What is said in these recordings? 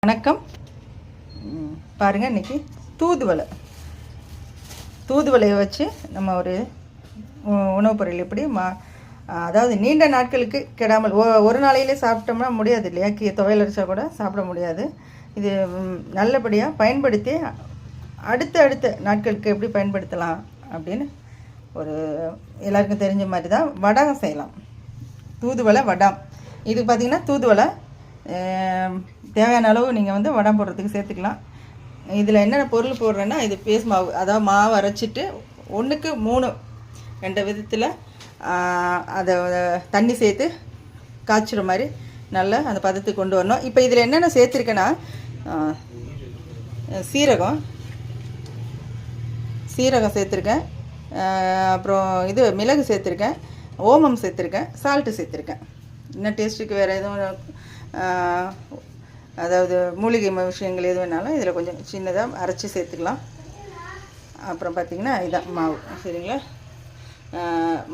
வணக்கம். பாருங்கள், இன்றைக்கி தூதுவளையை வச்சு நம்ம ஒரு உணவுப் பொருள் எப்படி அதாவது நீண்ட நாட்களுக்கு கெடாமல் ஒரு நாளையிலே சாப்பிட்டோம்னா முடியாது இல்லையா, துவையல் அரைச்சா கூட சாப்பிட முடியாது. இது நல்லபடியாக பயன்படுத்தி அடுத்த நாட்களுக்கு எப்படி பயன்படுத்தலாம் அப்படின்னு ஒரு எல்லாருக்கும் தெரிஞ்ச மாதிரி தான் வடகம் செய்யலாம். தூதுவளை வடம். இது பார்த்திங்கன்னா தூதுவளை தேவையான அளவு நீங்கள் வடம் போடுறதுக்கு சேர்த்துக்கலாம். இதில் என்னென்ன பொருள் போடுறேன்னா, இது பேஸ் மாவு, அதாவது மாவு அரைச்சிட்டு 1:3 என்ற விதத்தில் அதை தண்ணி சேர்த்து காய்ச்சிற மாதிரி நல்லா அந்த பதத்துக்கு கொண்டு வரணும். இப்போ இதில் என்னென்ன சேர்த்துருக்கேன்னா, சீரகம் சேர்த்துருக்கேன், அப்புறம் இது மிளகு சேர்த்துருக்கேன், ஓமம் சேர்த்துருக்கேன், சால்ட்டு சேர்த்துருக்கேன். இன்னும் டேஸ்ட்டுக்கு வேறு எதுவும் அதாவது மூலிகை விஷயங்கள் எது வேணாலும் இதில் கொஞ்சம் சின்னதாக அரைச்சி சேர்த்துக்கலாம். அப்புறம் பார்த்திங்கன்னா இதான் மாவு, சரிங்களா.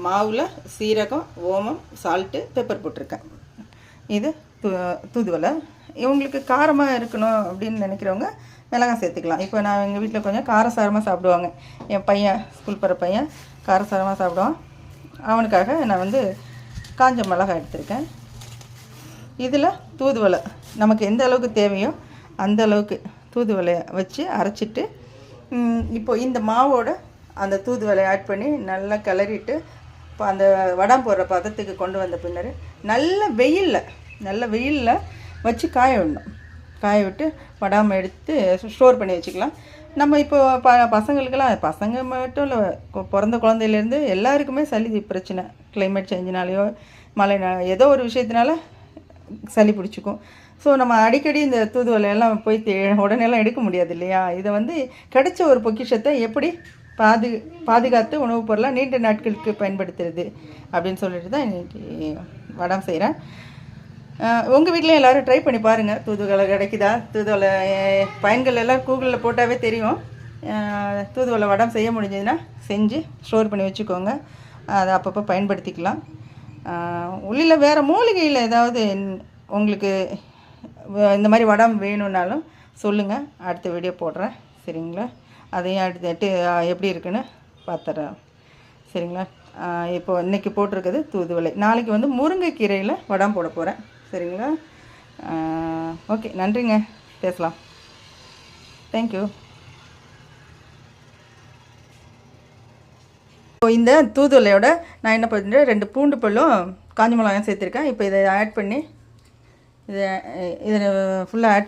மாவில் சீரகம், ஓமம், சால்ட்டு, பெப்பர் போட்டிருக்கேன். இது தூதுவளை. இவங்களுக்கு காரமாக இருக்கணும் அப்படின்னு நினைக்கிறவங்க மிளகாய் சேர்த்துக்கலாம். இப்போ நான் எங்கள் வீட்டில் கொஞ்சம் காரசாரமாக சாப்பிடுவாங்க. என் பையன் ஸ்கூல் போகிற பையன் காரசாரமாக சாப்பிடுவான். அவனுக்காக நான் காஞ்ச மிளகாய் எடுத்திருக்கேன். இதில் தூதுவளை நமக்கு எந்த அளவுக்கு தேவையோ அந்த அளவுக்கு தூதுவளையை வச்சு அரைச்சிட்டு, இப்போ இந்த மாவோட அந்த தூதுவளையை ஆட் பண்ணி நல்லா கிளறிட்டு இப்போ அந்த வடம் போடுற பதத்துக்கு கொண்டு வந்த பின்னர் நல்ல வெயிலில் வச்சு காய விடணும். காய விட்டு வடாமல் எடுத்து ஸ்டோர் பண்ணி வச்சுக்கலாம். நம்ம இப்போ பசங்களுக்கெல்லாம், பசங்க மட்டும் இல்லை, பிறந்த குழந்தையிலேருந்து எல்லாருக்குமே சளி பிரச்சனை, கிளைமேட் சேஞ்சினாலேயோ மழை ஏதோ ஒரு விஷயத்தினால சளி பிடிச்சிக்கும். ஸோ நம்ம அடிக்கடி இந்த தூதுவளையெல்லாம் போய் உடனேலாம் எடுக்க முடியாது இல்லையா. இதை கிடைச்ச ஒரு பொக்கிஷத்தை எப்படி பாதுகாத்து உணவுப் பொருளாக நீண்ட நாட்களுக்கு பயன்படுத்துறது அப்படின்னு சொல்லிட்டு தான் இன்றைக்கி வடம் செய்கிறேன். உங்கள் வீட்லேயும் எல்லோரும் ட்ரை பண்ணி பாருங்கள். தூதுவளை கிடைக்குதா, தூதுவளை பயன்கள் எல்லாம் கூகுளில் போட்டாவே தெரியும். தூதுவளை வடம் செய்ய முடிஞ்சதுன்னா செஞ்சு ஸ்டோர் பண்ணி வச்சுக்கோங்க. அதை அப்பப்போ பயன்படுத்திக்கலாம். உள்ளில் வேறு மூலிகையில் ஏதாவது உங்களுக்கு இந்த மாதிரி வடம் வேணும்னாலும் சொல்லுங்கள், அடுத்த வீடியோ போடுறேன், சரிங்களா. அதையும் அடுத்து எப்படி இருக்குன்னு பார்த்துட்றேன், சரிங்களா. இப்போ இன்றைக்கி போட்டிருக்குது தூதுவளை. நாளைக்கு முருங்கைக்கீரையில் வடம் போட போகிறேன், சரிங்களா. ஓகே, நன்றிங்க, பேசலாம். தேங்க்யூ. இப்போ இந்த தூதுவளையோட நான் என்ன பண்ணுறேன், 2 பூண்டு பல்லும் காஞ்ச மிளகாயும் சேர்த்துருக்கேன். இப்போ இதை ஆட் பண்ணி இதை ஃபுல்லாக ஆட்